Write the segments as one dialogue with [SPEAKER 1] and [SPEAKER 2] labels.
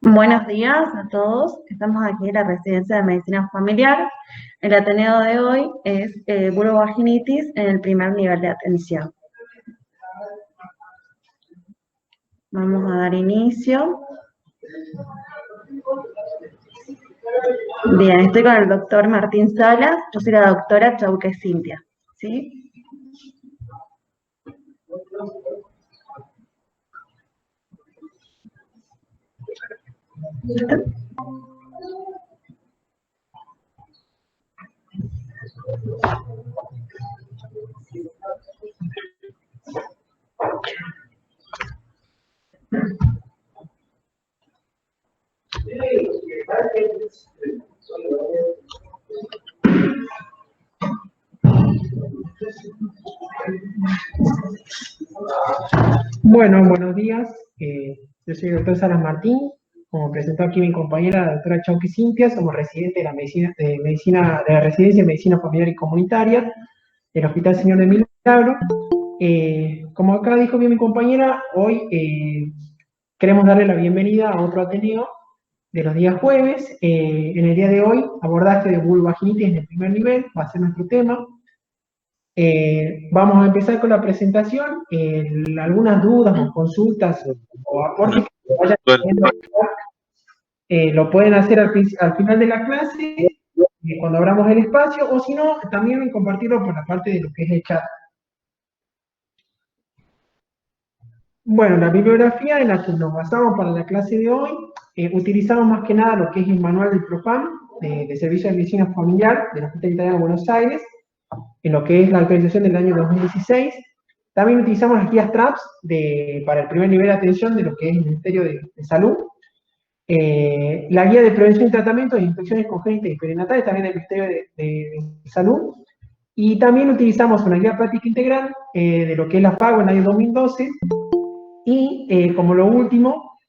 [SPEAKER 1] Buenos días a todos. Estamos aquí en la Residencia de Medicina Familiar. El Ateneo de hoy es vulvovaginitis en el primer nivel de atención. Vamos a dar inicio. Bien, estoy con el doctor Martín Salas. Yo soy la doctora Chauque Cintia. ¿Sí?
[SPEAKER 2] Bueno, buenos días. Yo soy el doctor Salas Martín. Como presentó aquí mi compañera, la doctora Chauque Cintia, somos residentes de la Residencia de Medicina Familiar y Comunitaria del Hospital Señor de Milagro. Como acá dijo bien mi compañera, hoy queremos darle la bienvenida a otro Ateneo de los días jueves. En el día de hoy, abordaje de vulvovaginitis en el primer nivel, va a ser nuestro tema. Vamos a empezar con la presentación. Algunas dudas o consultas o aportes que vayan teniendo, lo pueden hacer al final de la clase, cuando abramos el espacio, o si no, también compartirlo por la parte de lo que es el chat. Bueno, la bibliografía en la que nos basamos para la clase de hoy, utilizamos más que nada lo que es el manual del PROFAM, de Servicio de Medicina Familiar del Hospital Italiano de Buenos Aires, en lo que es la actualización del año 2016. También utilizamos las guías TRAPS para el primer nivel de atención de lo que es el Ministerio de Salud. La guía de prevención y tratamiento de infecciones congénitas y perinatales también del Ministerio de Salud. Y también utilizamos una guía práctica integral de lo que es la FAGO en el año 2012. Y como lo último,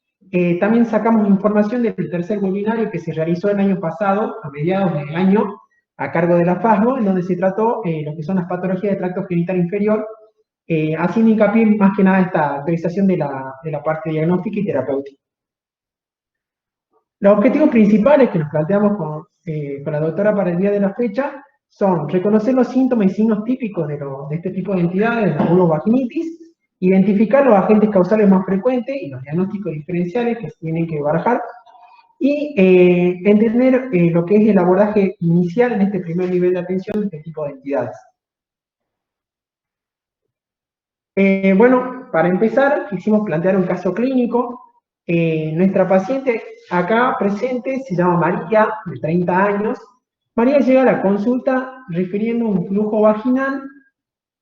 [SPEAKER 2] también sacamos información del tercer webinario que se realizó el año pasado, a mediados del año, a cargo de la FASGO, en donde se trató lo que son las patologías de tracto genital inferior, haciendo hincapié más que nada esta actualización de la parte diagnóstica y terapéutica. Los objetivos principales que nos planteamos con la doctora para el día de la fecha son reconocer los síntomas y signos típicos de este tipo de entidades, de la vulvovaginitis, identificar los agentes causales más frecuentes y los diagnósticos diferenciales que se tienen que barajar, y entender lo que es el abordaje inicial en este primer nivel de atención de este tipo de entidades. Bueno, para empezar, quisimos plantear un caso clínico. Nuestra paciente acá presente se llama María, de 30 años. María llega a la consulta refiriendo un flujo vaginal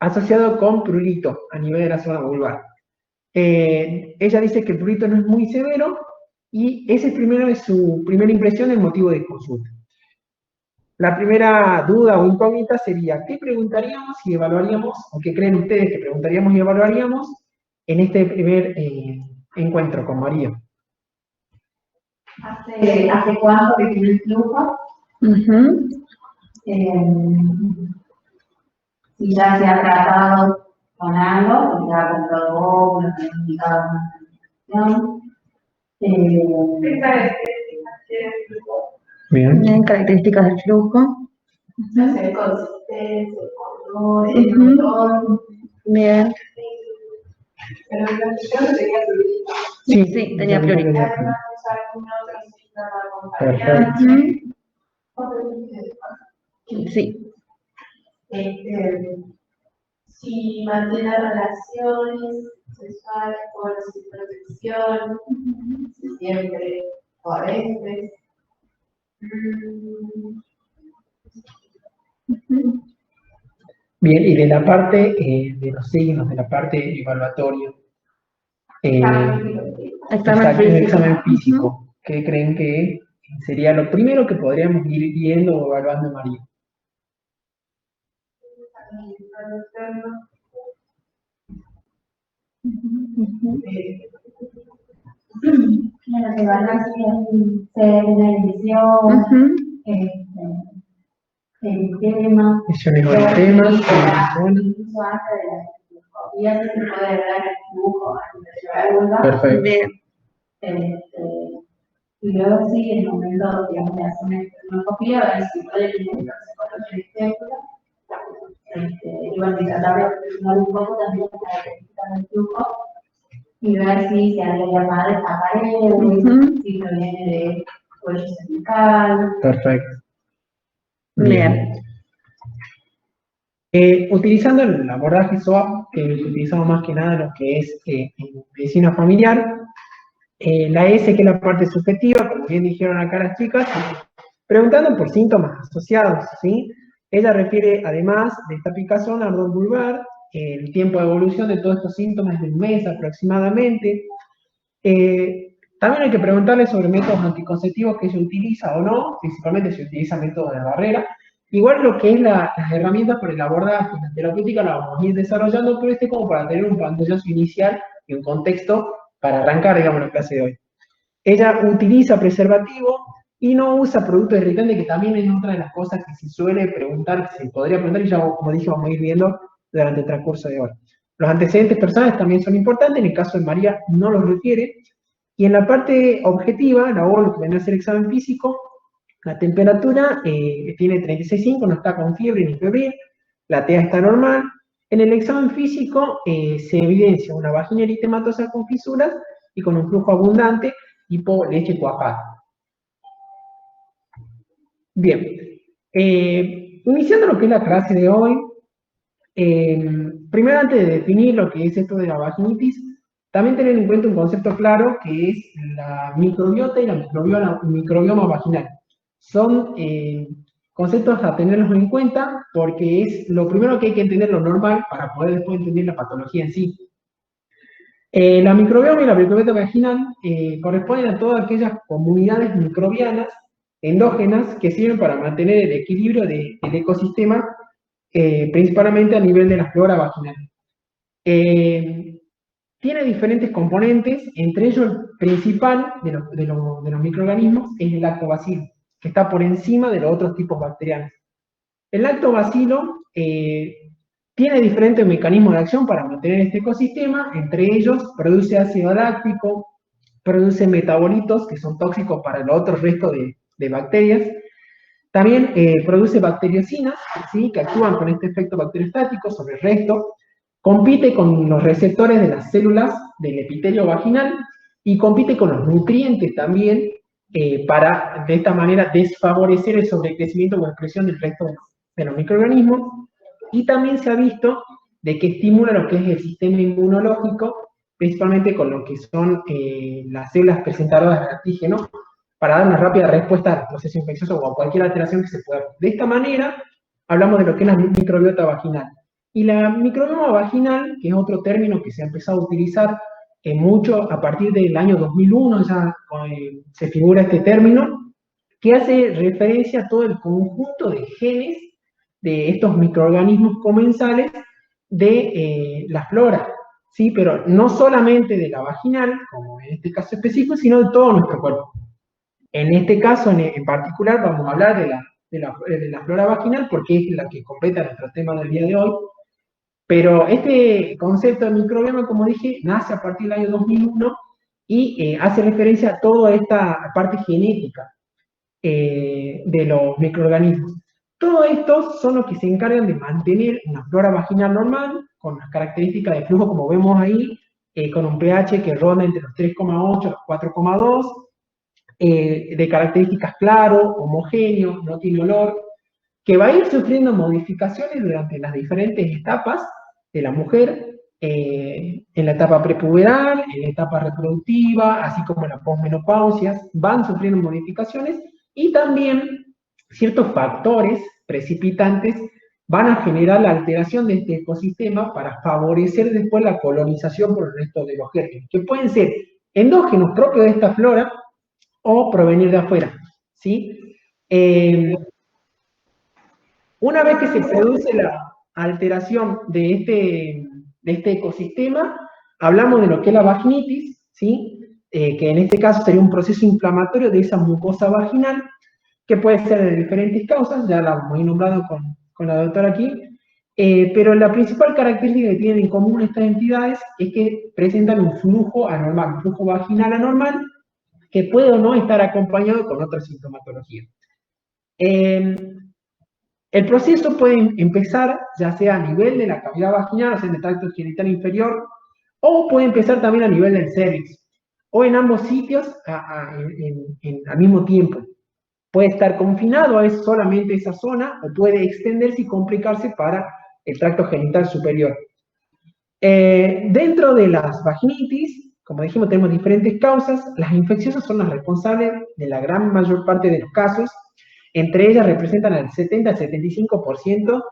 [SPEAKER 2] asociado con prurito a nivel de la zona vulvar. Ella dice que el prurito no es muy severo, y ese primero es su primera impresión, el motivo de consulta. La primera duda o incógnita sería, ¿qué preguntaríamos y evaluaríamos, o qué creen ustedes que preguntaríamos y evaluaríamos en este primer encuentro con María?
[SPEAKER 3] ¿Hace cuánto que tiene el flujo? Si ya se ha tratado con algo, si ya ha comprado óvulos, si ha indicado una infección.
[SPEAKER 1] Bien, características del flujo.
[SPEAKER 3] Hacer consistencia, color,
[SPEAKER 1] Bien.
[SPEAKER 3] Pero la infección tenía prurito.
[SPEAKER 1] Sí, tenía prurito.
[SPEAKER 2] Perfecto.
[SPEAKER 1] Sí.
[SPEAKER 3] Si mantiene relaciones sexuales con sin protección, si siempre o a veces.
[SPEAKER 2] Bien, y de la parte de los signos, de la parte evaluatoria, examen físico, ¿qué creen que sería lo primero que podríamos ir viendo o evaluando en María?
[SPEAKER 3] Evaluar si es una edición, eritema,
[SPEAKER 2] Lesiones o eritemas,
[SPEAKER 3] incluso antes de la endoscopía se puede ver el flujo a nivel de la vulva.
[SPEAKER 2] Perfecto.
[SPEAKER 1] Bien.
[SPEAKER 3] Y luego sí, en el momento, digamos, de hacer una colonoscopia, a ver si puede identificarse con los estímulos. Y bueno, y tratar de observar un poco también para identificar el flujo y ver si hay llamadas a paredes, si proviene de cuello cervical.
[SPEAKER 2] Perfecto.
[SPEAKER 1] Bien.
[SPEAKER 2] Utilizando el abordaje SWAP, que utilizamos más que nada lo que es en medicina familiar, la S, que es la parte subjetiva, como bien dijeron acá las chicas, preguntando por síntomas asociados, ¿sí? Ella refiere, además de esta picazón, ardor vulvar, el tiempo de evolución de todos estos síntomas es de un mes aproximadamente. También hay que preguntarle sobre métodos anticonceptivos que ella utiliza o no, principalmente si utiliza métodos de barrera. Igual lo que es las herramientas para el abordaje, la terapéutica la vamos a ir desarrollando, pero como para tener un pantallazo inicial y un contexto para arrancar, digamos, la clase de hoy. Ella utiliza preservativo y no usa productos irritantes, que también es otra de las cosas que se suele preguntar, se podría preguntar, y ya, como dije, vamos a ir viendo durante el transcurso de hoy. Los antecedentes personales también son importantes, en el caso de María no los refiere, y en la parte objetiva, la O, lo que viene a ser examen físico, la temperatura tiene 36,5, no está con fiebre ni febril, la TEA está normal. En el examen físico se evidencia una vagina eritematosa con fisuras y con un flujo abundante tipo leche cuajada. Bien, iniciando lo que es la clase de hoy, primero antes de definir lo que es esto de la vaginitis, también tener en cuenta un concepto claro que es la microbiota y la microbioma vaginal. Son conceptos a tenerlos en cuenta porque es lo primero que hay que entender lo normal para poder después entender la patología en sí. La microbioma y la microbiota vaginal corresponden a todas aquellas comunidades microbianas endógenas que sirven para mantener el equilibrio del ecosistema, principalmente a nivel de la flora vaginal. Tiene diferentes componentes, entre ellos el principal de los microorganismos es el lactobacilo, que está por encima de los otros tipos bacterianos. El lactobacilo tiene diferentes mecanismos de acción para mantener este ecosistema, entre ellos produce ácido láctico, produce metabolitos que son tóxicos para el otro resto de bacterias, también produce bacteriocinas, ¿sí?, que actúan con este efecto bacteriostático sobre el resto, compite con los receptores de las células del epitelio vaginal y compite con los nutrientes también para de esta manera desfavorecer el sobrecrecimiento o expresión del resto de los microorganismos. Y también se ha visto de que estimula lo que es el sistema inmunológico, principalmente con lo que son las células presentadoras de antígeno, para dar una rápida respuesta al proceso infeccioso o a cualquier alteración que se pueda. De esta manera, hablamos de lo que es la microbiota vaginal. Y la microbioma vaginal, que es otro término que se ha empezado a utilizar mucho a partir del año 2001, ya se figura este término, que hace referencia a todo el conjunto de genes de estos microorganismos comensales de la flora, ¿sí? Pero no solamente de la vaginal, como en este caso específico, sino de todo nuestro cuerpo. En este caso en particular vamos a hablar de la flora vaginal porque es la que completa nuestro tema del día de hoy, pero este concepto de microbioma, como dije, nace a partir del año 2001 y hace referencia a toda esta parte genética de los microorganismos. Todos estos son los que se encargan de mantener una flora vaginal normal, con las características de flujo, como vemos ahí, con un pH que ronda entre los 3,8 y los 4,2, de características claro, homogéneo, no tiene olor, que va a ir sufriendo modificaciones durante las diferentes etapas de la mujer, en la etapa prepuberal, en la etapa reproductiva, así como en la posmenopausia, van sufriendo modificaciones, y también ciertos factores precipitantes van a generar la alteración de este ecosistema para favorecer después la colonización por el resto de los gérmenes, que pueden ser endógenos propios de esta flora o provenir de afuera, ¿sí? Una vez que se produce la alteración de este ecosistema, hablamos de lo que es la vaginitis, ¿sí? Que en este caso sería un proceso inflamatorio de esa mucosa vaginal, que puede ser de diferentes causas, ya la hemos nombrado con la doctora aquí, pero la principal característica que tienen en común estas entidades es que presentan un flujo anormal, un flujo vaginal anormal, que puede o no estar acompañado con otra sintomatología. El proceso puede empezar ya sea a nivel de la cavidad vaginal, o sea, en el tracto genital inferior, o puede empezar también a nivel del cervix, o en ambos sitios al mismo tiempo. Puede estar confinado a solamente esa zona, o puede extenderse y complicarse para el tracto genital superior. Dentro de las vaginitis, como dijimos, tenemos diferentes causas. Las infecciosas son las responsables de la gran mayor parte de los casos. Entre ellas representan el 70 al 75%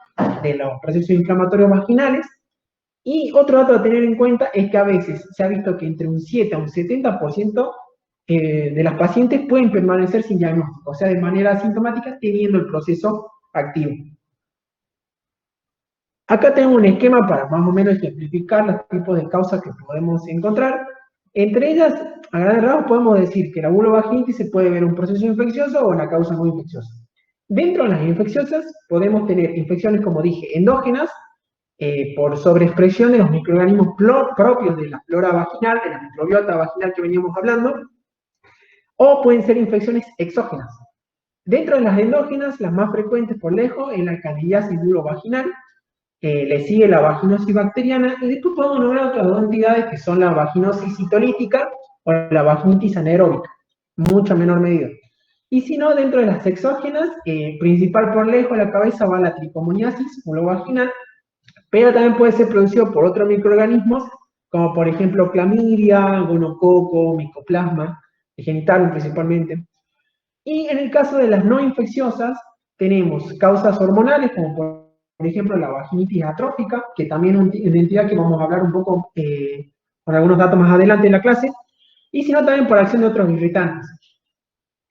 [SPEAKER 2] de los procesos inflamatorios vaginales. Y otro dato a tener en cuenta es que a veces se ha visto que entre un 7 a un 70% de las pacientes pueden permanecer sin diagnóstico, o sea, de manera asintomática, teniendo el proceso activo. Acá tengo un esquema para más o menos ejemplificar los tipos de causas que podemos encontrar. Entre ellas, a grandes rasgos, podemos decir que la vulvovaginitis se puede ver un proceso infeccioso o una causa no infecciosa. Dentro de las infecciosas podemos tener infecciones, como dije, endógenas, por sobreexpresión de los microorganismos propios de la flora vaginal, de la microbiota vaginal que veníamos hablando, o pueden ser infecciones exógenas. Dentro de las endógenas, las más frecuentes por lejos es la candidiasis vulvovaginal, le sigue la vaginosis bacteriana, y después podemos nombrar otras dos entidades que son la vaginosis citolítica o la vaginitis anaeróbica, mucho menor medida. Y si no, dentro de las exógenas, principal por lejos de la cabeza va la tricomoniasis vulvovaginal, pero también puede ser producido por otros microorganismos, como por ejemplo clamidia, gonococo, micoplasma, genital principalmente. Y en el caso de las no infecciosas, tenemos causas hormonales, como por ejemplo la vaginitis atrófica, que también es una entidad que vamos a hablar un poco con algunos datos más adelante en la clase, y sino también por acción de otros irritantes.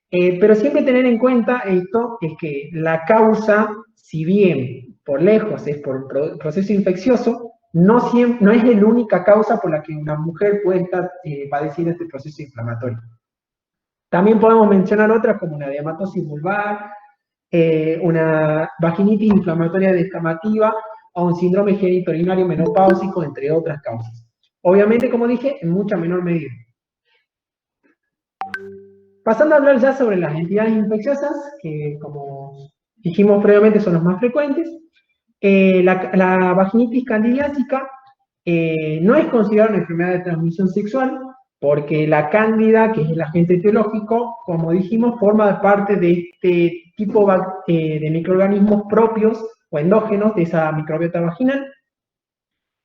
[SPEAKER 2] Pero siempre tener en cuenta esto, es que la causa, si bien por lejos es por un proceso infeccioso, no es la única causa por la que una mujer puede estar padeciendo este proceso inflamatorio. También podemos mencionar otras como una dermatosis vulvar, una vaginitis inflamatoria descamativa o un síndrome genitourinario menopáusico, entre otras causas. Obviamente, como dije, en mucha menor medida. Pasando a hablar ya sobre las entidades infecciosas, que como dijimos previamente son las más frecuentes, la vaginitis candidiásica no es considerada una enfermedad de transmisión sexual, porque la cándida, que es el agente etiológico, como dijimos, forma parte de este tipo de microorganismos propios o endógenos de esa microbiota vaginal.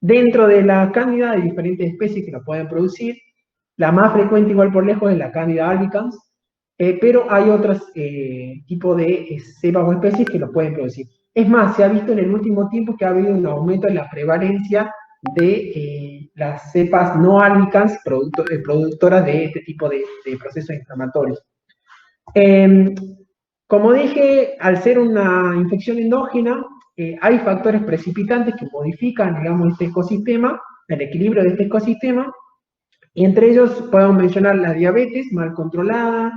[SPEAKER 2] Dentro de la cándida hay diferentes especies que lo pueden producir. La más frecuente, igual por lejos, es la cándida albicans, pero hay otros tipos de cepas o especies que lo pueden producir. Es más, se ha visto en el último tiempo que ha habido un aumento en la prevalencia de las cepas no albicans productoras de este tipo de procesos inflamatorios. Como dije, al ser una infección endógena, hay factores precipitantes que modifican, digamos, este ecosistema, el equilibrio de este ecosistema, y entre ellos podemos mencionar la diabetes mal controlada,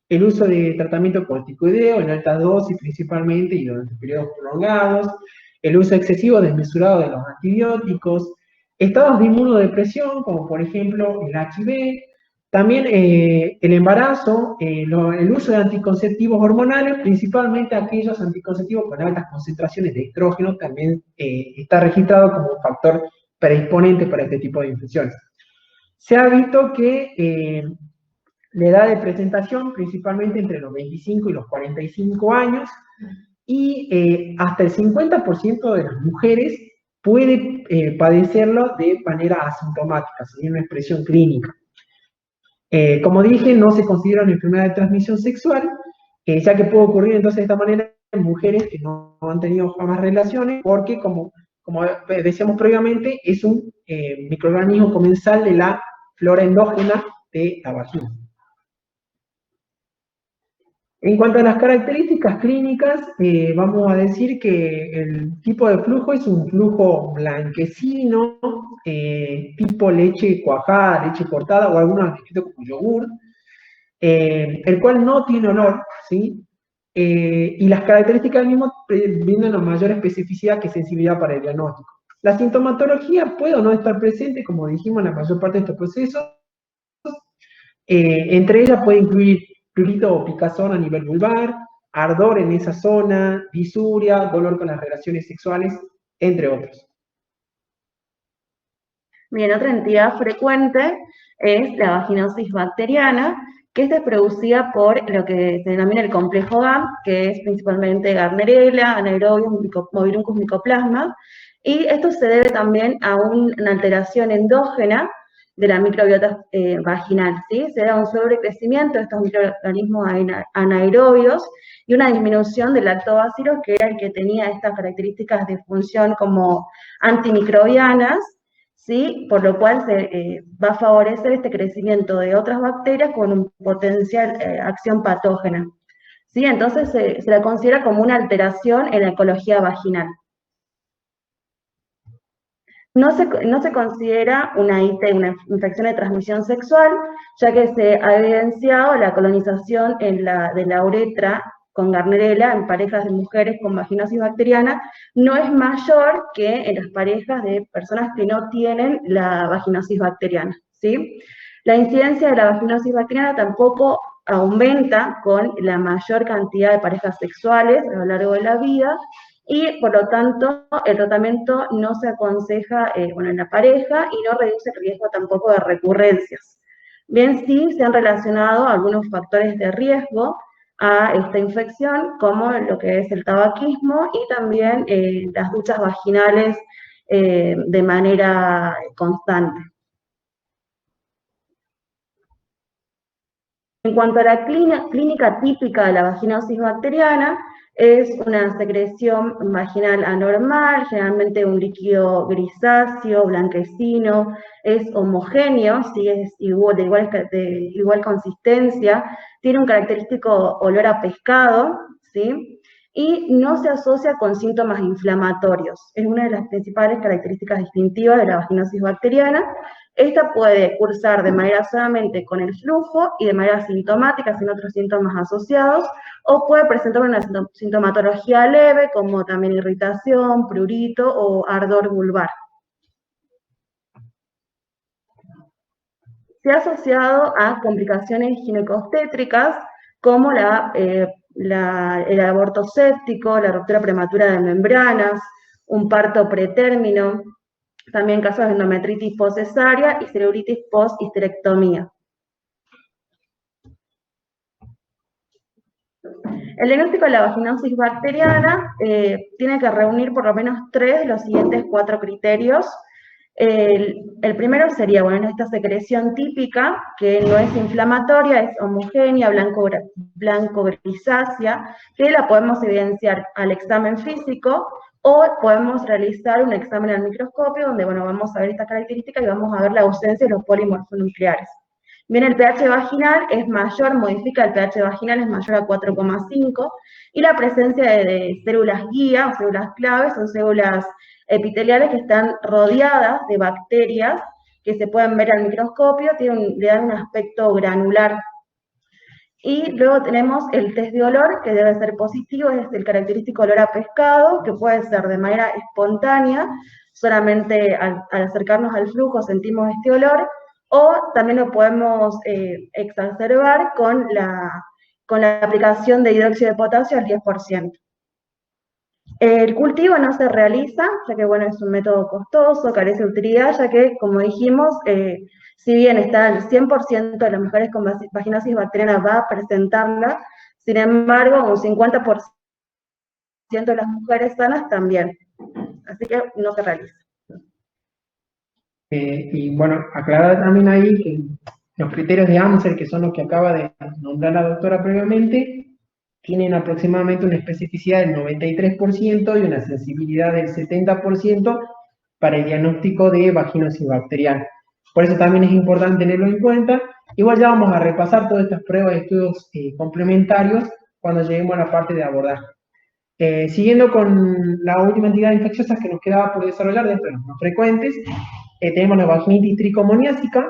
[SPEAKER 2] el uso de tratamiento corticoideo en alta dosis principalmente y durante periodos prolongados, el uso excesivo desmesurado de los antibióticos, estados de inmunodepresión como por ejemplo el HIV, también el embarazo, el uso de anticonceptivos hormonales, principalmente aquellos anticonceptivos con altas concentraciones de estrógeno, también está registrado como un factor predisponente para este tipo de infecciones. Se ha visto que la edad de presentación, principalmente entre los 25 y los 45 años, y hasta el 50% de las mujeres puede padecerlo de manera asintomática, sin una expresión clínica. Como dije, no se considera una enfermedad de transmisión sexual, ya que puede ocurrir entonces de esta manera en mujeres que no han tenido jamás relaciones, porque como decíamos previamente, es un microorganismo comensal de la flora endógena de la vagina. En cuanto a las características clínicas, vamos a decir que el tipo de flujo es un flujo blanquecino, tipo leche cuajada, leche cortada o algunos descritos como yogur, el cual no tiene olor, ¿sí? Y las características del mismo brindan una mayor especificidad que sensibilidad para el diagnóstico. La sintomatología puede o no estar presente, como dijimos, en la mayor parte de estos procesos, Entre ellas puede incluir prurito o picazón a nivel vulvar, ardor en esa zona, disuria, dolor con las relaciones sexuales, entre otros.
[SPEAKER 1] Bien, otra entidad frecuente es la vaginosis bacteriana, que esta es producida por lo que se denomina el complejo GAM, que es principalmente Gardnerella, Anaerobium, Movirungus mycoplasma, y esto se debe también a una alteración endógena de la microbiota vaginal, ¿sí? Se da un sobrecrecimiento de estos microorganismos anaerobios y una disminución del lactobacillus, que era el que tenía estas características de función como antimicrobianas, ¿sí? Por lo cual se va a favorecer este crecimiento de otras bacterias con un potencial acción patógena, ¿sí? Entonces se la considera como una alteración en la ecología vaginal. No se considera una IT, una infección de transmisión sexual, ya que se ha evidenciado la colonización de la uretra con Gardnerella en parejas de mujeres con vaginosis bacteriana no es mayor que en las parejas de personas que no tienen la vaginosis bacteriana, ¿sí? La incidencia de la vaginosis bacteriana tampoco aumenta con la mayor cantidad de parejas sexuales a lo largo de la vida, y por lo tanto el tratamiento no se aconseja en la pareja y no reduce el riesgo tampoco de recurrencias. Bien, sí se han relacionado algunos factores de riesgo a esta infección, como lo que es el tabaquismo y también las duchas vaginales de manera constante. En cuanto a la clínica típica de la vaginosis bacteriana, es una secreción vaginal anormal, generalmente un líquido grisáceo, blanquecino, es homogéneo, ¿sí? Es de igual consistencia, tiene un característico olor a pescado, ¿sí? Y no se asocia con síntomas inflamatorios. Es una de las principales características distintivas de la vaginosis bacteriana. Esta puede cursar de manera solamente con el flujo y de manera sintomática, sin otros síntomas asociados, o puede presentar una sintomatología leve, como también irritación, prurito o ardor vulvar. Se ha asociado a complicaciones ginecobstétricas, como el aborto séptico, la ruptura prematura de membranas, un parto pretérmino, también casos de endometritis postcesárea y celulitis post-histerectomía. El diagnóstico de la vaginosis bacteriana tiene que reunir por lo menos 3 de los siguientes 4 criterios. El primero sería, bueno, esta secreción típica, que no es inflamatoria, es homogénea, blanco grisácea, que la podemos evidenciar al examen físico, o podemos realizar un examen al microscopio, donde, bueno, vamos a ver esta característica y vamos a ver la ausencia de los polimorfonucleares. Bien, el pH vaginal es mayor, modifica el pH vaginal, es mayor a 4,5, y la presencia de células guía o células clave son células epiteliales que están rodeadas de bacterias que se pueden ver al microscopio, le dan un aspecto granular. Y luego tenemos el test de olor, que debe ser positivo, es el característico olor a pescado, que puede ser de manera espontánea, solamente al acercarnos al flujo sentimos este olor, o también lo podemos exacerbar con la aplicación de hidróxido de potasio al 10%. El cultivo no se realiza, ya que, bueno, es un método costoso, carece de utilidad, ya que, como dijimos, si bien está el 100% de las mujeres con vaginosis bacteriana va a presentarla, sin embargo, un 50% de las mujeres sanas también. Así que no se realiza.
[SPEAKER 2] Y bueno, aclarar también ahí que los criterios de AMSER, que son los que acaba de nombrar la doctora previamente, tienen aproximadamente una especificidad del 93% y una sensibilidad del 70% para el diagnóstico de vaginosis bacteriana. Por eso también es importante tenerlo en cuenta. Igual ya vamos a repasar todas estas pruebas y estudios complementarios cuando lleguemos a la parte de abordaje. Siguiendo con la última entidad infecciosa que nos quedaba por desarrollar dentro de los más frecuentes, tenemos la vaginitis tricomoniásica,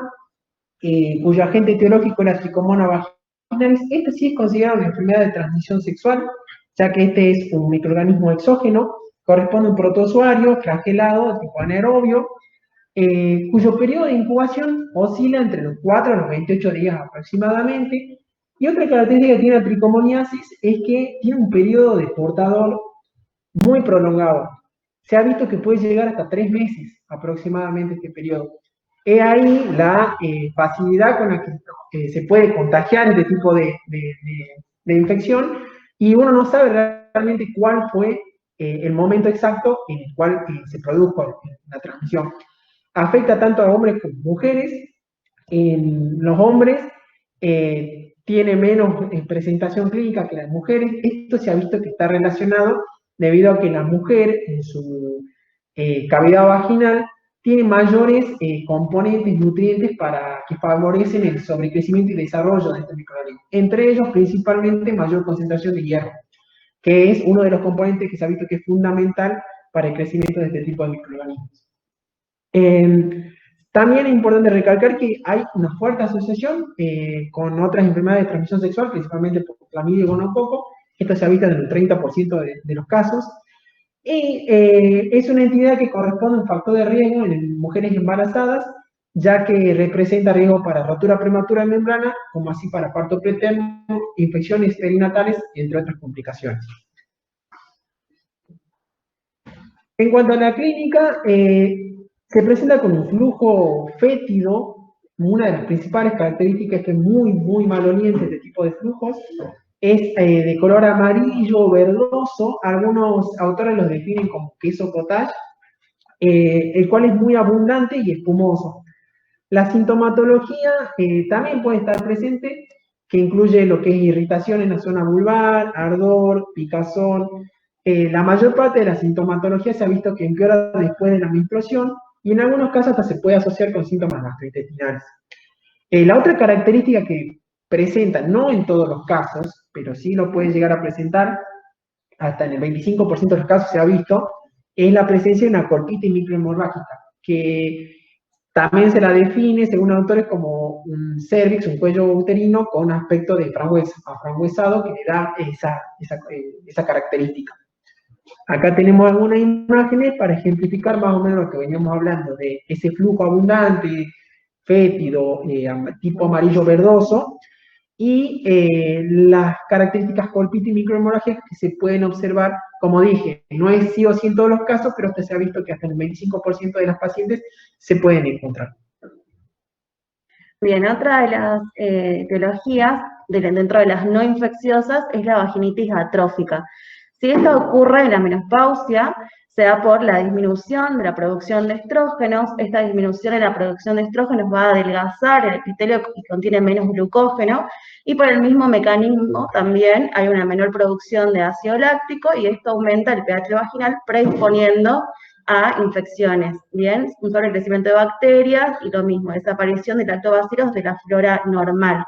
[SPEAKER 2] cuyo agente etiológico es la Trichomonas vaginalis. Esta sí es considerada una enfermedad de transmisión sexual, ya que este es un microorganismo exógeno, corresponde a un protozoario flagelado de tipo anaerobio, cuyo periodo de incubación oscila entre los 4 a los 28 días aproximadamente. Y otra característica que tiene la tricomoniasis es que tiene un periodo de portador muy prolongado. Se ha visto que puede llegar hasta 3 meses aproximadamente este periodo. Es ahí la facilidad con la que se puede contagiar este tipo de infección, y uno no sabe realmente cuál fue el momento exacto en el cual se produjo la transmisión. Afecta tanto a hombres como mujeres. En los hombres tiene menos presentación clínica que las mujeres. Esto se ha visto que está relacionado debido a que la mujer en su cavidad vaginal tiene mayores componentes, nutrientes que favorecen el sobrecrecimiento y desarrollo de estos microorganismos. Entre ellos, principalmente, mayor concentración de hierro, que es uno de los componentes que se ha visto que es fundamental para el crecimiento de este tipo de microorganismos. También es importante recalcar que hay una fuerte asociación con otras enfermedades de transmisión sexual, principalmente por clamidia y gonococo. Esto se ha visto en el 30% de los casos. Y es una entidad que corresponde a un factor de riesgo en mujeres embarazadas, ya que representa riesgo para rotura prematura de membrana, como así para parto preterno, infecciones perinatales, entre otras complicaciones. En cuanto a la clínica, se presenta con un flujo fétido. Una de las principales características es que es muy maloliente este tipo de flujos. Es de color amarillo, verdoso. Algunos autores los definen como queso cottage, el cual es muy abundante y espumoso. La sintomatología también puede estar presente, que incluye lo que es irritación en la zona vulvar, ardor, picazón. La mayor parte de la sintomatología se ha visto que empeora después de la menstruación, y en algunos casos hasta se puede asociar con síntomas gastrointestinales. La otra característica que presenta, no en todos los casos, pero sí lo puede llegar a presentar, hasta en el 25% de los casos se ha visto, es la presencia de una colpitis microhemorrágica, que también se la define, según autores, como un cervix, un cuello uterino con aspecto de frambuesa, aframbuesado, que le da esa característica. Acá tenemos algunas imágenes para ejemplificar más o menos lo que veníamos hablando, de ese flujo abundante, fétido, tipo amarillo verdoso, y las características colpitis microhemorrágicas que se pueden observar. Como dije, no es sí o sí en todos los casos, pero se ha visto que hasta el 25% de las pacientes se pueden encontrar.
[SPEAKER 1] Bien, otra de las etiologías dentro de las no infecciosas es la vaginitis atrófica. Si esto ocurre en la menopausia, se da por la disminución de la producción de estrógenos. Esta disminución en la producción de estrógenos va a adelgazar el epitelio y contiene menos glucógeno, y por el mismo mecanismo también hay una menor producción de ácido láctico, y esto aumenta el pH vaginal, predisponiendo a infecciones, ¿bien? Un sobrecrecimiento de bacterias y lo mismo, desaparición de lactobacilos de la flora normal.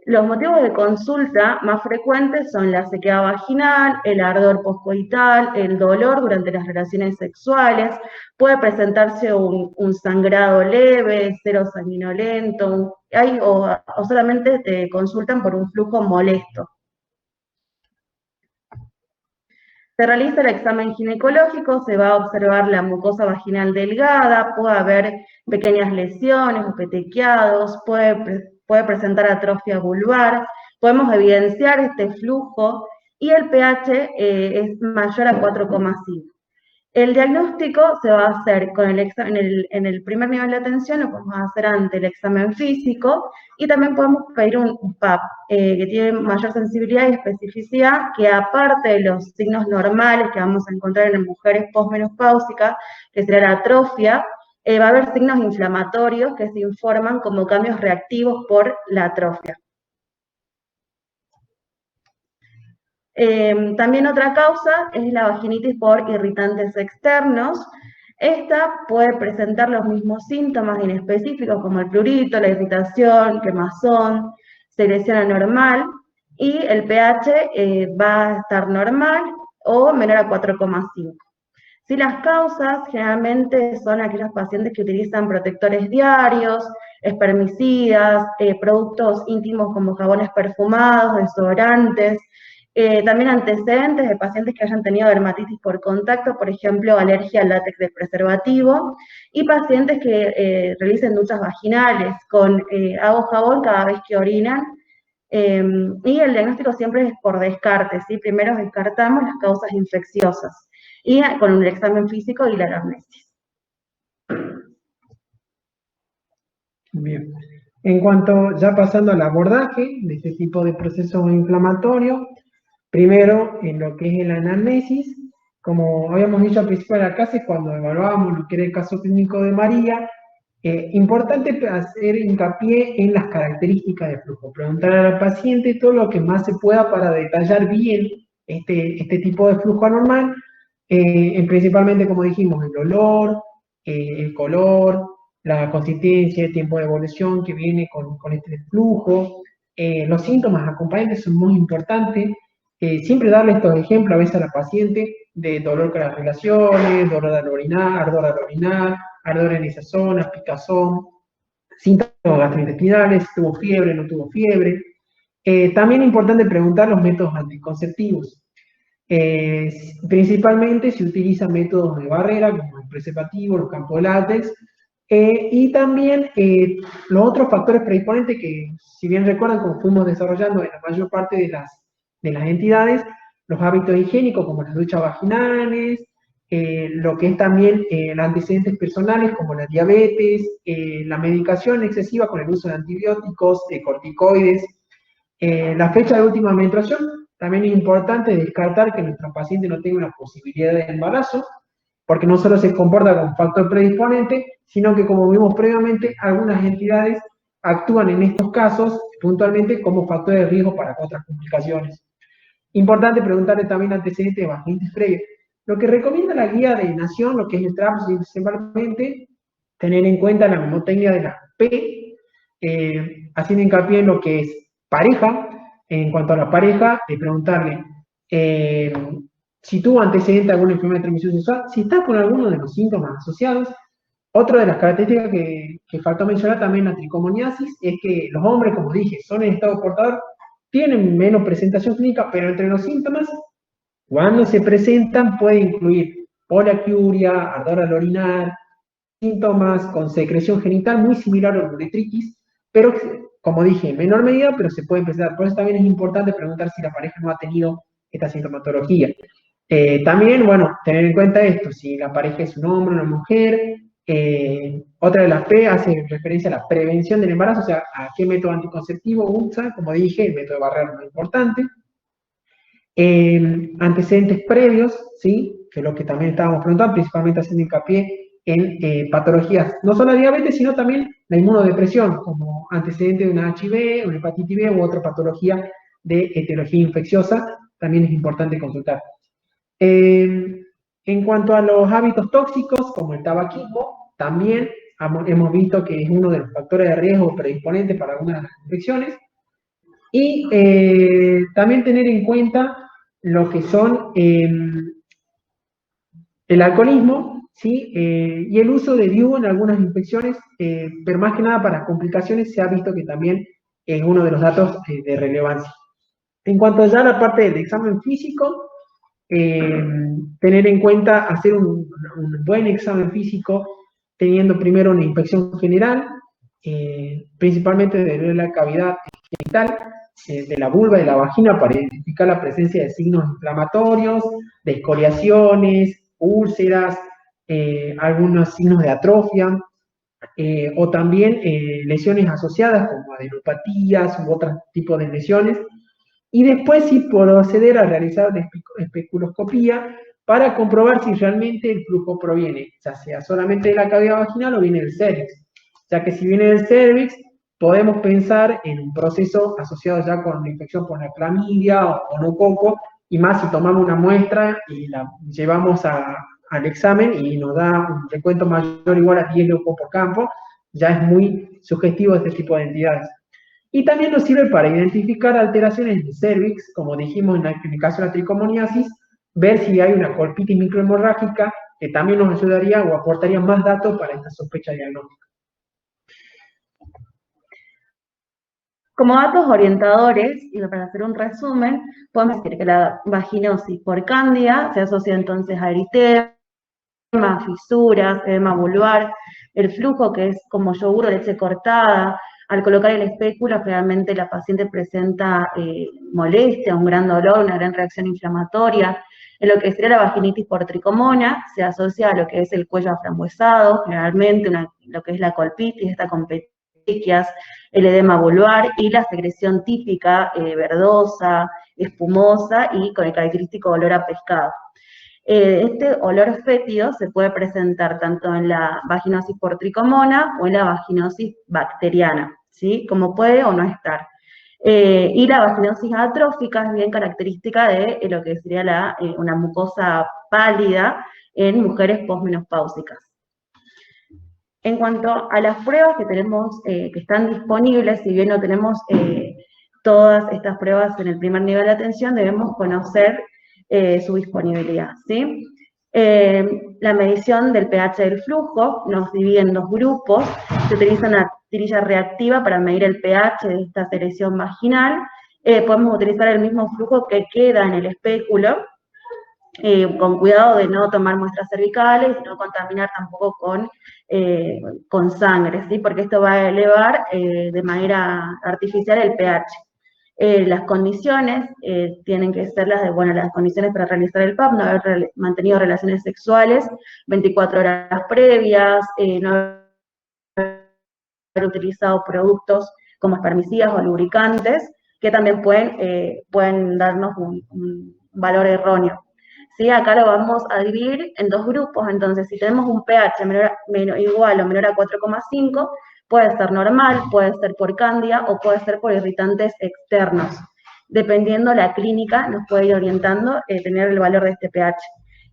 [SPEAKER 1] Los motivos de consulta más frecuentes son la sequedad vaginal, el ardor postcoital, el dolor durante las relaciones sexuales. Puede presentarse un sangrado leve, cero sanguinolento, o solamente te consultan por un flujo molesto. Se realiza el examen ginecológico, se va a observar la mucosa vaginal delgada, puede haber pequeñas lesiones o petequiados, puede presentar atrofia vulvar. Podemos evidenciar este flujo y el pH es mayor a 4,5. El diagnóstico se va a hacer con el examen, en el primer nivel de atención lo podemos hacer ante el examen físico, y también podemos pedir un PAP que tiene mayor sensibilidad y especificidad, que aparte de los signos normales que vamos a encontrar en mujeres posmenopáusicas, que será la atrofia, va a haber signos inflamatorios que se informan como cambios reactivos por la atrofia. También otra causa es la vaginitis por irritantes externos. Esta puede presentar los mismos síntomas inespecíficos como el prurito, la irritación, quemazón, secreción anormal, y el pH va a estar normal o menor a 4,5. Si las causas generalmente son aquellos pacientes que utilizan protectores diarios, espermicidas, productos íntimos como jabones perfumados, desodorantes, También antecedentes de pacientes que hayan tenido dermatitis por contacto, por ejemplo, alergia al látex del preservativo, y pacientes que realicen duchas vaginales con agua o jabón cada vez que orinan. Y el diagnóstico siempre es por descarte, ¿sí? Primero descartamos las causas infecciosas y con un examen físico y la anamnesis.
[SPEAKER 2] Bien. En cuanto, ya pasando al abordaje de este tipo de proceso inflamatorio, primero en lo que es el anamnesis, como habíamos dicho al principio de la clase, cuando evaluábamos lo que era el caso clínico de María, importante hacer hincapié en las características del flujo, preguntar al paciente todo lo que más se pueda para detallar bien este tipo de flujo anormal, principalmente, como dijimos, el olor, el color, la consistencia, el tiempo de evolución que viene con este flujo. Los síntomas acompañantes son muy importantes. Siempre darle estos ejemplos a veces a la paciente de dolor con las relaciones, dolor al orinar, ardor en esas zonas, picazón, síntomas gastrointestinales, tuvo fiebre, no tuvo fiebre. También es importante preguntar los métodos anticonceptivos. Principalmente se utilizan métodos de barrera, como el preservativo, los campos látex, y también los otros factores predisponentes que, si bien recuerdan, como fuimos desarrollando en la mayor parte de las entidades, los hábitos higiénicos como las duchas vaginales, lo que es también los antecedentes personales como la diabetes, la medicación excesiva con el uso de antibióticos, de corticoides, la fecha de última menstruación. También es importante descartar que nuestro paciente no tenga una posibilidad de embarazo, porque no solo se comporta como factor predisponente, sino que, como vimos previamente, algunas entidades actúan en estos casos puntualmente como factor de riesgo para otras complicaciones. Importante preguntarle también antecedentes de vaginitis previa. Lo que recomienda la guía de Nación, lo que es el trabajo, es principalmente tener en cuenta la mnemotecnia de la P, haciendo hincapié en lo que es pareja. En cuanto a la pareja, preguntarle si tuvo antecedente de alguna enfermedad de transmisión sexual, si está con alguno de los síntomas asociados. Otra de las características que faltó mencionar también la tricomoniasis es que los hombres, como dije, son en estado portador, tienen menos presentación clínica, pero entre los síntomas, cuando se presentan, puede incluir poliaquiuria, ardor al orinar, síntomas con secreción genital muy similar a la uretritis, pero como dije, en menor medida, pero se puede presentar. Por eso también es importante preguntar si la pareja no ha tenido esta sintomatología. También, bueno, tener en cuenta esto, si la pareja es un hombre o una mujer. Otra de las P hace referencia a la prevención del embarazo, o sea, a qué método anticonceptivo usa. Como dije, el método de barrera es muy importante. Antecedentes previos, ¿sí? Que es lo que también estábamos preguntando, principalmente haciendo hincapié en patologías, no solo la diabetes, sino también la inmunodepresión, como antecedente de una HIV, una hepatitis B u otra patología de etiología infecciosa, también es importante consultar. En cuanto a los hábitos tóxicos, como el tabaquismo, también hemos visto que es uno de los factores de riesgo predisponentes para algunas de las infecciones. Y también tener en cuenta lo que son el alcoholismo, ¿sí? Y el uso de DIU en algunas infecciones, pero más que nada para complicaciones se ha visto que también es uno de los datos de relevancia. En cuanto ya a la parte del examen físico, tener en cuenta hacer un buen examen físico teniendo primero una inspección general, principalmente de la cavidad genital, de la vulva y de la vagina, para identificar la presencia de signos inflamatorios, de escoriaciones, úlceras, algunos signos de atrofia, o también lesiones asociadas como adenopatías u otros tipos de lesiones. Y después sí proceder a realizar la especuloscopía para comprobar si realmente el flujo proviene, ya sea solamente de la cavidad vaginal o viene del cervix. Ya que si viene del cervix, podemos pensar en un proceso asociado ya con la infección por la clamidia o monococo, y más si tomamos una muestra y la llevamos al examen y nos da un recuento mayor o igual a 10 leucos por campo, ya es muy sugestivo este tipo de entidades. Y también nos sirve para identificar alteraciones del cervix, como dijimos en el caso de la tricomoniasis, ver si hay una colpitis microhemorrágica, que también nos ayudaría o aportaría más datos para esta sospecha diagnóstica.
[SPEAKER 1] Como datos orientadores, y para hacer un resumen, podemos decir que la vaginosis por cándida se asocia entonces a eritema, fisuras, edema vulvar, el flujo que es como yogur o leche cortada. Al colocar el espéculo, generalmente la paciente presenta molestia, un gran dolor, una gran reacción inflamatoria. En lo que sería la vaginitis por tricomona, se asocia a lo que es el cuello aframbuesado, generalmente lo que es la colpitis, esta con petequias, el edema vulvar y la secreción típica, verdosa, espumosa y con el característico olor a pescado. Este olor fétido se puede presentar tanto en la vaginosis por tricomona o en la vaginosis bacteriana, ¿sí? Como puede o no estar. Y la vaginosis atrófica es bien característica de lo que sería una mucosa pálida en mujeres posmenopáusicas. En cuanto a las pruebas que tenemos, que están disponibles, si bien no tenemos todas estas pruebas en el primer nivel de atención, debemos conocer su disponibilidad, ¿sí? La medición del pH del flujo nos divide en dos grupos. Se utiliza una tirilla reactiva para medir el pH de esta secreción vaginal. Podemos utilizar el mismo flujo que queda en el espéculo, con cuidado de no tomar muestras cervicales y no contaminar tampoco con sangre, ¿sí? Porque esto va a elevar de manera artificial el pH. Las condiciones tienen que ser las condiciones para realizar el PAP, no haber mantenido relaciones sexuales 24 horas previas, no haber utilizado productos como espermicidas o lubricantes, que también pueden darnos un valor erróneo. ¿Sí? Acá lo vamos a dividir en dos grupos, entonces si tenemos un pH igual o menor a 4,5, puede ser normal, puede ser por cándida o puede ser por irritantes externos. Dependiendo la clínica, nos puede ir orientando tener el valor de este pH.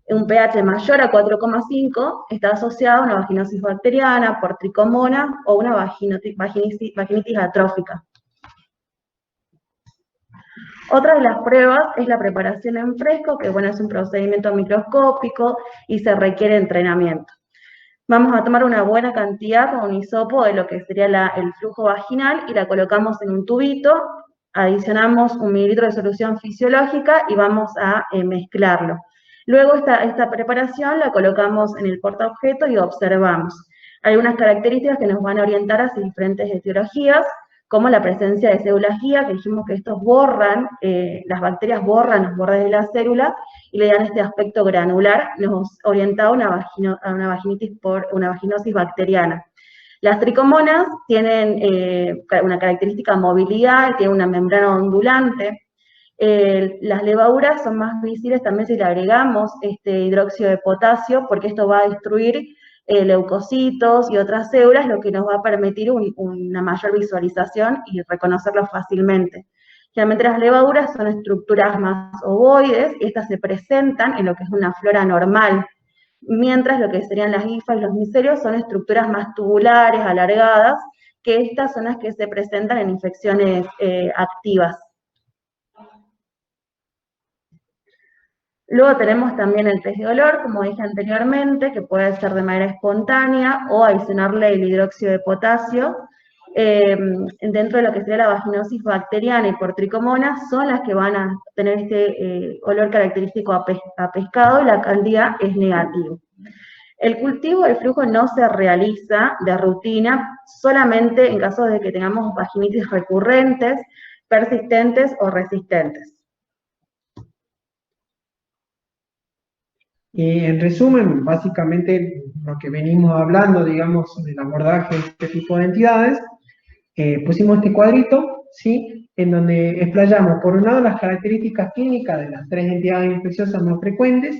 [SPEAKER 1] Un pH mayor a 4,5 está asociado a una vaginosis bacteriana, por tricomona o una vaginitis atrófica. Otra de las pruebas es la preparación en fresco, que bueno, es un procedimiento microscópico y se requiere entrenamiento. Vamos a tomar una buena cantidad con un hisopo de lo que sería el flujo vaginal y la colocamos en un tubito, adicionamos 1 mililitro de solución fisiológica y vamos a mezclarlo. Luego esta preparación la colocamos en el portaobjeto y observamos. Hay unas características que nos van a orientar hacia diferentes etiologías, como la presencia de células guía, que dijimos que estos las bacterias borran los bordes de la célula y le dan este aspecto granular, nos orienta a una vaginosis bacteriana. Las tricomonas tienen una característica movilidad, tienen una membrana ondulante. Las levaduras son más visibles también si le agregamos este hidróxido de potasio, porque esto va a destruir leucocitos y otras células, lo que nos va a permitir una mayor visualización y reconocerlo fácilmente. Generalmente las levaduras son estructuras más ovoides y estas se presentan en lo que es una flora normal, mientras lo que serían las hifas y los micelios son estructuras más tubulares, alargadas, que estas son las que se presentan en infecciones activas. Luego tenemos también el test de olor, como dije anteriormente, que puede ser de manera espontánea o adicionarle el hidróxido de potasio. Dentro de lo que sería la vaginosis bacteriana y por tricomonas, son las que van a tener este olor característico a pescado y la cándida es negativo. El cultivo del flujo no se realiza de rutina, solamente en caso de que tengamos vaginitis recurrentes, persistentes o resistentes.
[SPEAKER 2] En resumen, básicamente lo que venimos hablando, digamos, sobre el abordaje de este tipo de entidades, pusimos este cuadrito, ¿sí? En donde explayamos, por un lado, las características clínicas de las 3 entidades infecciosas más frecuentes,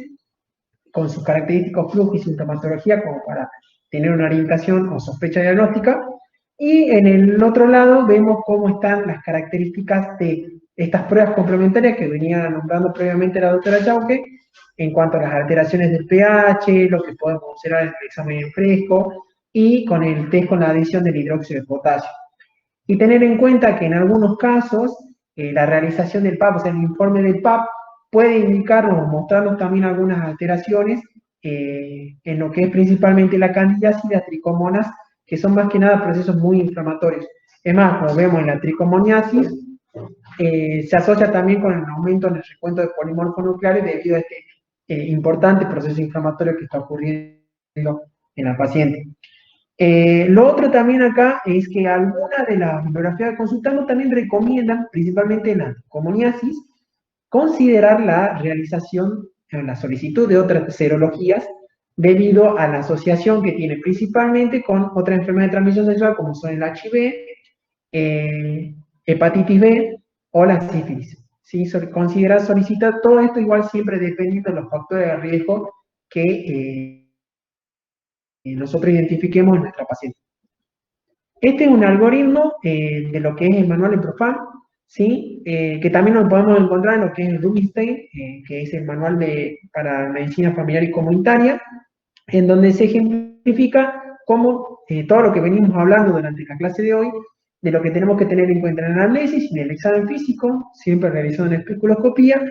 [SPEAKER 2] con sus característicos flujos y sintomatología como para tener una orientación o sospecha diagnóstica, y en el otro lado vemos cómo están las características de estas pruebas complementarias que venía nombrando previamente la doctora Chauque, en cuanto a las alteraciones del pH, lo que podemos observar en el examen en fresco, y con el test con la adición del hidróxido de potasio. Y tener en cuenta que en algunos casos, la realización del PAP, o sea, el informe del PAP, puede indicarnos o mostrarnos también algunas alteraciones en lo que es principalmente la candidiasis y las tricomonas, que son más que nada procesos muy inflamatorios. Es más, como vemos en la tricomoniasis, se asocia también con el aumento en el recuento de polimorfos nucleares debido a este importante proceso inflamatorio que está ocurriendo en la paciente. Lo otro también acá es que algunas de las bibliografías de consultando también recomiendan, principalmente en la tricomoniasis, considerar la realización, la solicitud de otras serologías debido a la asociación que tiene principalmente con otras enfermedades de transmisión sexual como son el HIV, hepatitis B o la sífilis. ¿Sí? Considerar solicitar todo esto igual siempre dependiendo de los factores de riesgo que nosotros identifiquemos en nuestra paciente. Este es un algoritmo de lo que es el manual en Profam, ¿sí? Que también lo podemos encontrar en lo que es el Rubinstein, que es el manual para medicina familiar y comunitaria, en donde se ejemplifica cómo todo lo que venimos hablando durante la clase de hoy, de lo que tenemos que tener en cuenta en el análisis y en el examen físico, siempre realizando una especuloscopía,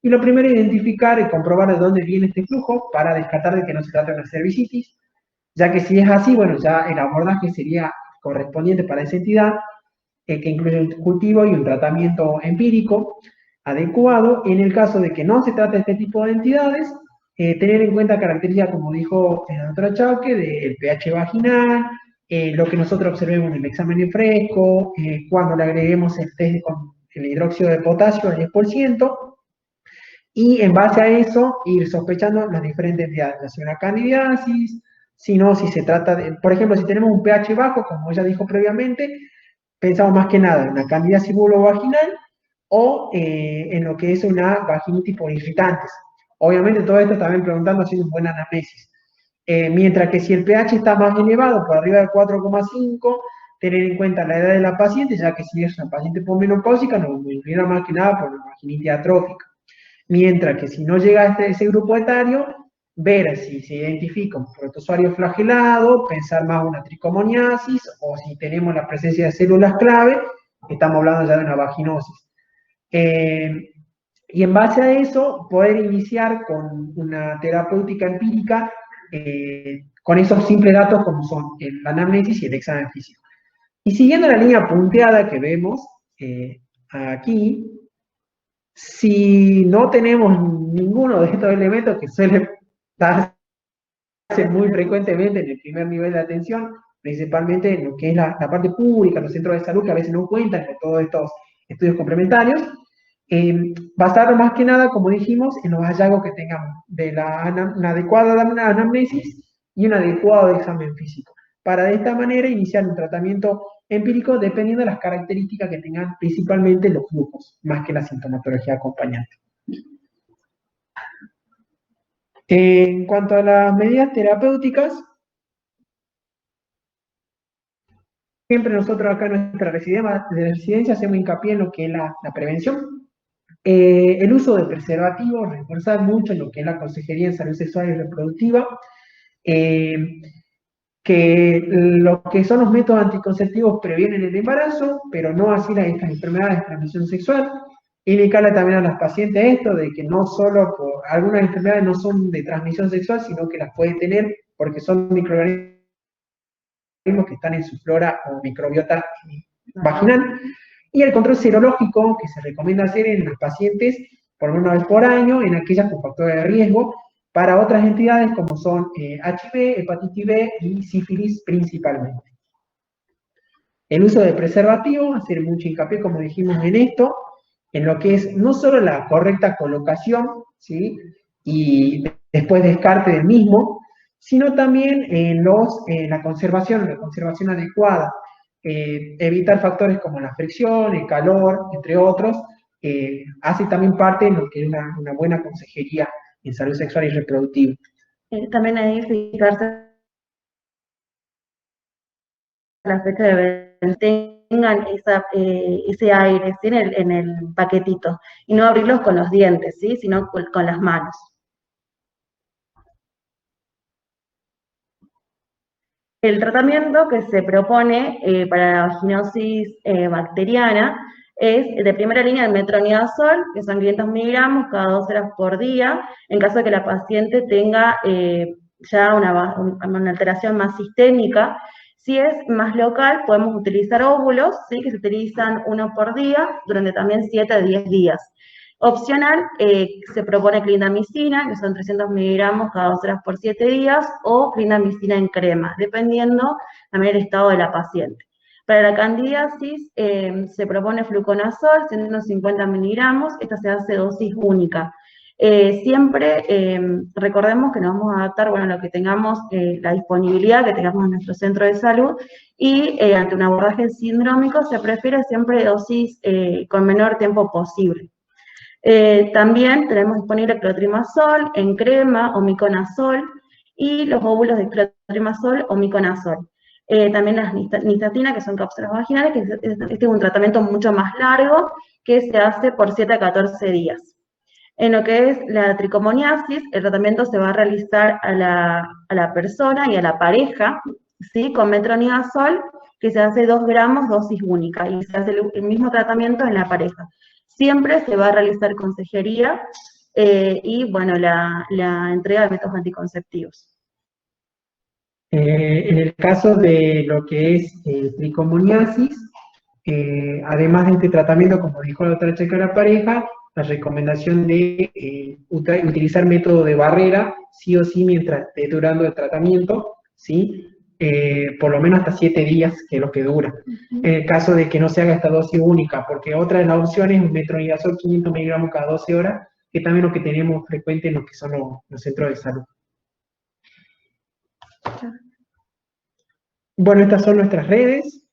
[SPEAKER 2] y lo primero es identificar y comprobar de dónde viene este flujo para descartar de que no se trata de una cervicitis, ya que si es así, bueno, ya el abordaje sería correspondiente para esa entidad, que incluye un cultivo y un tratamiento empírico adecuado. En el caso de que no se trate de este tipo de entidades, tener en cuenta características, como dijo la doctora Chauque, del pH vaginal, lo que nosotros observemos en el examen en fresco, cuando le agreguemos el test con el hidróxido de potasio al 10%, y en base a eso ir sospechando las diferentes entidades, ya sea una candidiasis, si no, si se trata de, por ejemplo, si tenemos un pH bajo, como ella dijo previamente, pensamos más que nada en una candidiasis vulvovaginal o en lo que es una vaginitis por irritantes. Obviamente todo esto también preguntando haciendo un buen anamnesis. Mientras que si el pH está más elevado, por arriba de 4,5, tener en cuenta la edad de la paciente, ya que si es una paciente posmenopáusica, nos inclina más que nada por la vaginitis atrófica. Mientras que si no llega a ese grupo etario, ver si se identifica un protozoario flagelado, pensar más una tricomoniasis, o si tenemos la presencia de células clave, estamos hablando ya de una vaginosis. Y en base a eso, poder iniciar con una terapéutica empírica con esos simples datos como son el anamnesis y el examen físico. Y siguiendo la línea punteada que vemos aquí, si no tenemos ninguno de estos elementos que suele darse muy frecuentemente en el primer nivel de atención, principalmente en lo que es la parte pública, los centros de salud que a veces no cuentan con todos estos estudios complementarios, basarlo más que nada, como dijimos, en los hallazgos que tengamos de una adecuada anamnesis y un adecuado examen físico, para de esta manera iniciar un tratamiento empírico dependiendo de las características que tengan principalmente los flujos, más que la sintomatología acompañante. En cuanto a las medidas terapéuticas, siempre nosotros acá en nuestra residencia hacemos hincapié en lo que es la prevención. El uso de preservativos, reforzar mucho en lo que es la consejería en salud sexual y reproductiva, que lo que son los métodos anticonceptivos previenen el embarazo, pero no así estas enfermedades de transmisión sexual. Indicarle también a las pacientes esto, de que no solo algunas enfermedades no son de transmisión sexual, sino que las puede tener porque son microorganismos que están en su flora o microbiota vaginal. Y el control serológico que se recomienda hacer en los pacientes por una vez por año, en aquellas con factores de riesgo, para otras entidades como son HIV, hepatitis B y sífilis principalmente. El uso de preservativos, hacer mucho hincapié, como dijimos, en esto, en lo que es no solo la correcta colocación, ¿sí? Y después descarte del mismo, sino también en la conservación adecuada. Evitar factores como la fricción, el calor, entre otros, hace también parte de lo que es una buena consejería en salud sexual y reproductiva.
[SPEAKER 1] También hay que fijarse la fecha de vencimiento, tengan ese aire, ¿sí? en el paquetito, y no abrirlos con los dientes, ¿sí? Sino con las manos. El tratamiento que se propone para la vaginosis bacteriana es de primera línea el metronidazol, que son 500 miligramos cada 2 horas por día, en caso de que la paciente tenga ya una alteración más sistémica. Si es más local, podemos utilizar óvulos, ¿sí? Que se utilizan 1 por día durante también 7 a 10 días. Opcional, se propone clindamicina, que son 300 miligramos cada 2 horas por 7 días, o clindamicina en crema, dependiendo también del estado de la paciente. Para la candidiasis, se propone fluconazol, 150 miligramos, esta se hace dosis única. Siempre recordemos que nos vamos a adaptar, bueno, a lo que tengamos, la disponibilidad que tengamos en nuestro centro de salud, y ante un abordaje sindrómico se prefiere siempre dosis con menor tiempo posible. También tenemos disponible clotrimazol en crema o miconazol y los óvulos de clotrimazol o miconazol. También las nistatina, que son cápsulas vaginales, que este es un tratamiento mucho más largo que se hace por 7 a 14 días. En lo que es la tricomoniasis, el tratamiento se va a realizar a la persona y a la pareja, ¿sí? Con metronidazol, que se hace 2 gramos dosis única, y se hace el mismo tratamiento en la pareja. Siempre se va a realizar consejería y, bueno, la entrega de métodos anticonceptivos.
[SPEAKER 2] En el caso de lo que es tricomoniasis, además de este tratamiento, como dijo la doctora Checa, la pareja, la recomendación de utilizar método de barrera, sí o sí, mientras esté durando el tratamiento, ¿sí? Por lo menos hasta 7 días, que es lo que dura. En el caso de que no se haga esta dosis única, porque otra de las opciones es un metronidazol 500 miligramos cada 12 horas, que también es lo que tenemos frecuente en lo que son los centros de salud. Bueno, estas son nuestras redes,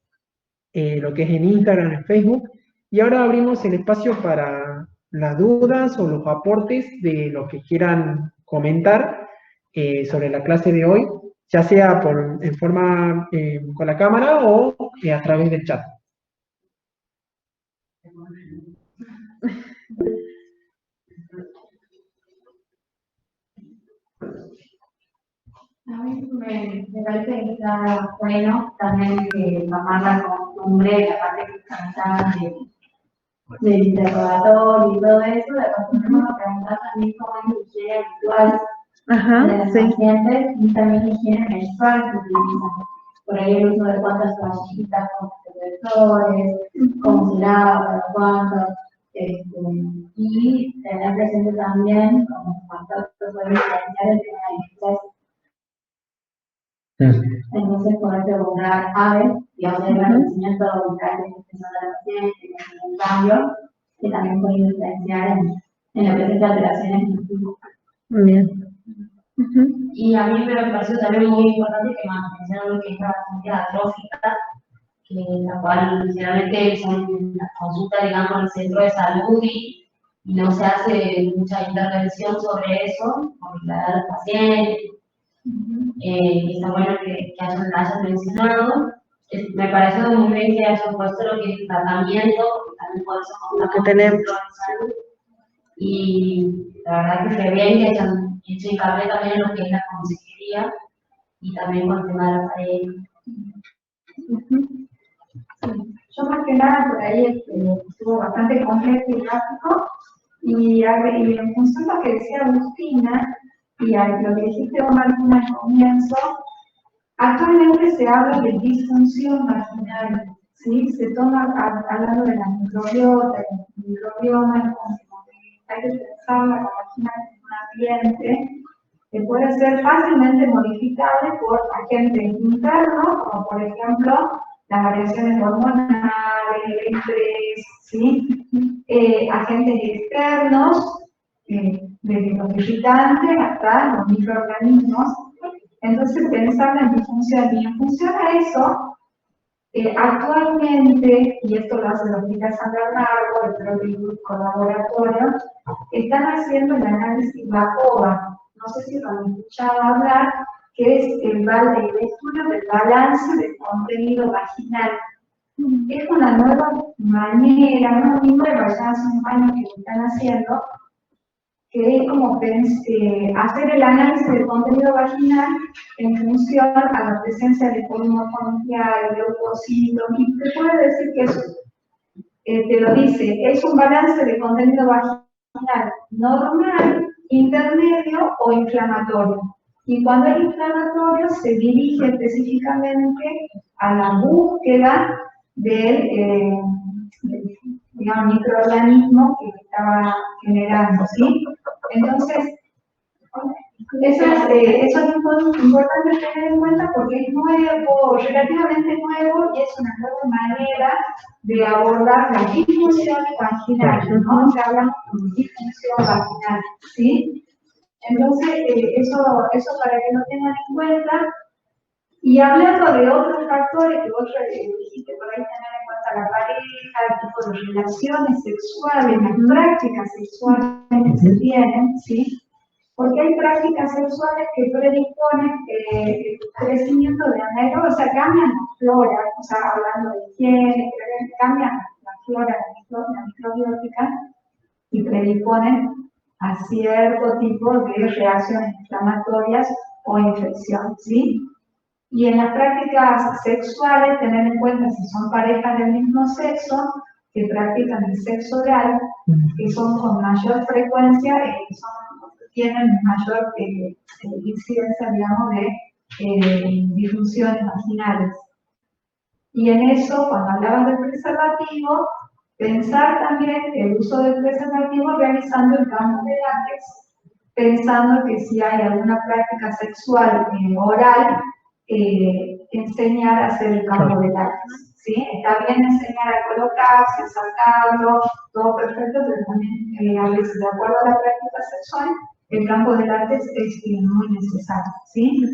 [SPEAKER 2] lo que es en Instagram, en Facebook, y ahora abrimos el espacio para las dudas o los aportes de lo que quieran comentar sobre la clase de hoy, ya sea en forma con la cámara o a través del chat.
[SPEAKER 3] A mí me parece que está bueno también tomar la costumbre, la parte que cantan del interrogatorio y todo eso, de acostumbrarnos a preguntar también cómo es la higiene habitual de los pacientes y también la higiene menstrual que utilizan. Por ahí el uso de cuántas toallitas con protectores, cómo se lava, cada cuánto, y tener presente también, como factor que puede influenciar el tema del estrés. Entonces poder preguntar aves y hacer el agradecimiento vital de expresión de la paciente, que es un cambio que también puede influenciar en la presencia de alteraciones en el flujo.
[SPEAKER 1] Bien.
[SPEAKER 3] Y a mí me pareció también muy importante que mencionaron lo que es la consulta atrófica, que la cual generalmente son las consultas, digamos, en el centro de salud y no se hace mucha intervención sobre eso, por la edad del paciente. Está bueno que hayan mencionado. Me parece muy bien que hayan puesto lo que es tratamiento, también por eso
[SPEAKER 1] lo que tenemos.
[SPEAKER 3] Y la verdad que fue bien que hayan hecho hincapié también en lo que es la consejería y también con el tema de la pareja.
[SPEAKER 4] Yo más que nada por ahí estuvo bastante complejo y gráfico y en función de lo que decía Agustina y a lo que dijiste vos, Martina, al comienzo, actualmente se habla de disfunción vaginal, ¿sí? Se toma hablando de las microbiotas, los microbiomas, como que hay que pensar la vagina como un ambiente que puede ser fácilmente modificable por agentes internos, como por ejemplo las variaciones hormonales, el estrés, ¿sí? Agentes externos, desde los visitantes hasta los microorganismos. Entonces, pensar en disfunción. Y en función a eso, actualmente, y esto lo hace la Hospital Sandra Largo, el propio colaboratorio, están haciendo el análisis BACOVA. No sé si lo han escuchado hablar, que es el estudio del balance de contenido vaginal. Es una nueva manera, no nueva, ya hace un año que lo están haciendo, que es como hacer el análisis del contenido vaginal en función a la presencia de polimorfologial, leucocitos, y te puede decir que eso, te lo dice, es un balance de contenido vaginal normal, intermedio o inflamatorio. Y cuando es inflamatorio se dirige específicamente a la búsqueda del, digamos, microorganismo que estaba generando, ¿sí? Entonces, eso es importante tener en cuenta porque es nuevo, relativamente nuevo, y es una nueva manera de abordar las disfunciones vaginales, ¿no? O sea, hablamos de disfunción vaginal, ¿sí? Entonces, eso para que lo tengan en cuenta. Y hablando de otros factores que vos dijiste, por ahí tener en cuenta la pareja, el tipo de relaciones sexuales, las prácticas sexuales que se tienen, ¿sí? Porque hay prácticas sexuales que predisponen el crecimiento de anaerobios, o sea, cambian la flora, o sea, hablando de higiene, cambian la flora, la microbiótica, y predisponen a cierto tipo de reacciones inflamatorias o infecciones, ¿sí? Y en las prácticas sexuales, tener en cuenta si son parejas del mismo sexo, que practican el sexo oral, que son con mayor frecuencia, tienen mayor incidencia, digamos, de disfunciones vaginales. Y en eso, cuando hablabas del preservativo, pensar también el uso del preservativo realizando el campo de látex, pensando que si hay alguna práctica sexual oral, enseñar a hacer el campo de látex. ¿Sí? Está bien enseñar a colocarse, a sacarlo, todo perfecto, pero también a veces, de acuerdo a la práctica sexual, el campo de látex es muy necesario. ¿Sí?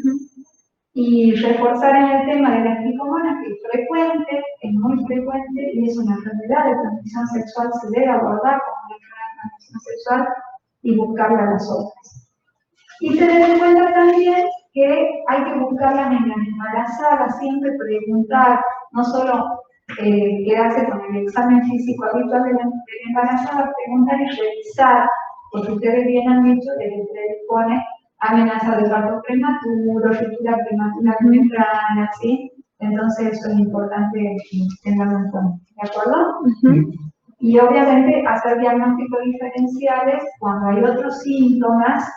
[SPEAKER 4] Y reforzar en el tema de las tricomonas, que es frecuente, es muy frecuente, y es una enfermedad de transmisión sexual, se debe abordar como una enfermedad de transmisión sexual y buscarla a las otras. Y tener en cuenta también que hay que buscarlas en las embarazadas, siempre preguntar, no solo quedarse con el examen físico habitual de la embarazada, preguntar y revisar, porque ustedes bien han dicho que le predispone amenaza de parto prematuro, ruptura prematura temprana, ¿sí? Entonces eso es importante tenerlo en cuenta, ¿de acuerdo? Y obviamente hacer diagnósticos diferenciales cuando hay otros síntomas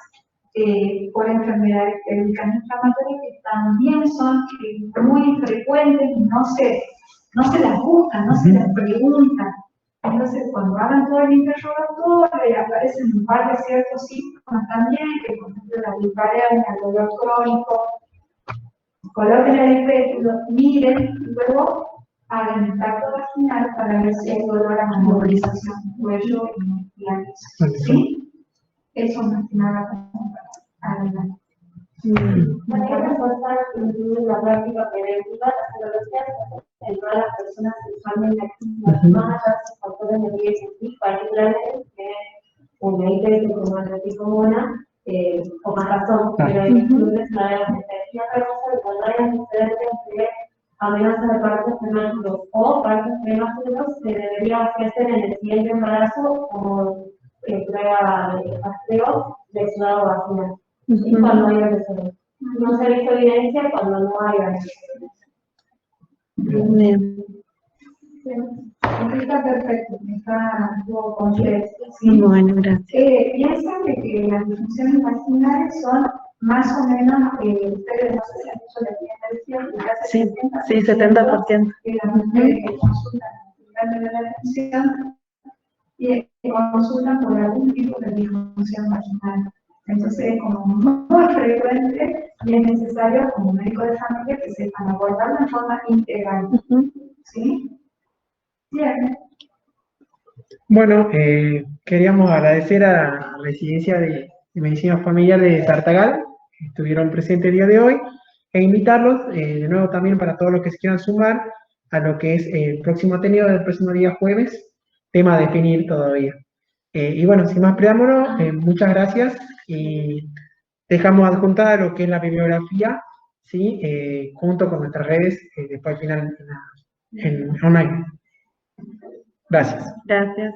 [SPEAKER 4] por enfermedades pélvicas inflamatorias que también son muy frecuentes y no se las buscan, no se las preguntan. Entonces, cuando hagan todo el interrogatorio, aparecen un par de ciertos síntomas también, que por ejemplo la dispareunia, el dolor crónico, coloquen el espéculo, miren, y luego hagan el tacto vaginal para ver si hay dolor a la movilización del cuello y la piel. ¿Sí? Eso más que nada para adelante.
[SPEAKER 3] También reforzar la práctica preventiva, las patologías en todas las personas sexualmente activas, más allá de factores de riesgo, y particularmente una ITS como la tricomona, con más razón, pero incluye una de las energías de cuando hay antecedentes de amenazas de partos prematuros o partos prematuros, se debería ofrecer en el siguiente embarazo como prueba de rastreo de exudado vaginal. Y cuando hay antecedentes. No se ha visto evidencia cuando no hay antecedentes.
[SPEAKER 1] Bien.
[SPEAKER 4] Está perfecto, está todo completo. ¿Sí?
[SPEAKER 1] Bueno, gracias.
[SPEAKER 4] Piensan que las disfunciones vaginales son más o menos, ustedes no sé si han hecho la identificación,
[SPEAKER 1] Sí, 70%.
[SPEAKER 4] De las mujeres que consultan de la atención y consultan por algún tipo de disfunción vaginal. Entonces es como muy frecuente y es necesario como médico de familia que sepan abordarlo de forma integral. ¿Sí? Bien.
[SPEAKER 2] Bueno, queríamos agradecer a la Residencia de Medicina Familiar de Tartagal, que estuvieron presentes el día de hoy, e invitarlos de nuevo también para todos los que se quieran sumar a lo que es el próximo Ateneo del próximo día jueves, tema a definir todavía. Y bueno, sin más preámbulos, muchas gracias y dejamos adjuntada lo que es la bibliografía, ¿sí? Junto con nuestras redes, después al final en online. Gracias.
[SPEAKER 1] Gracias.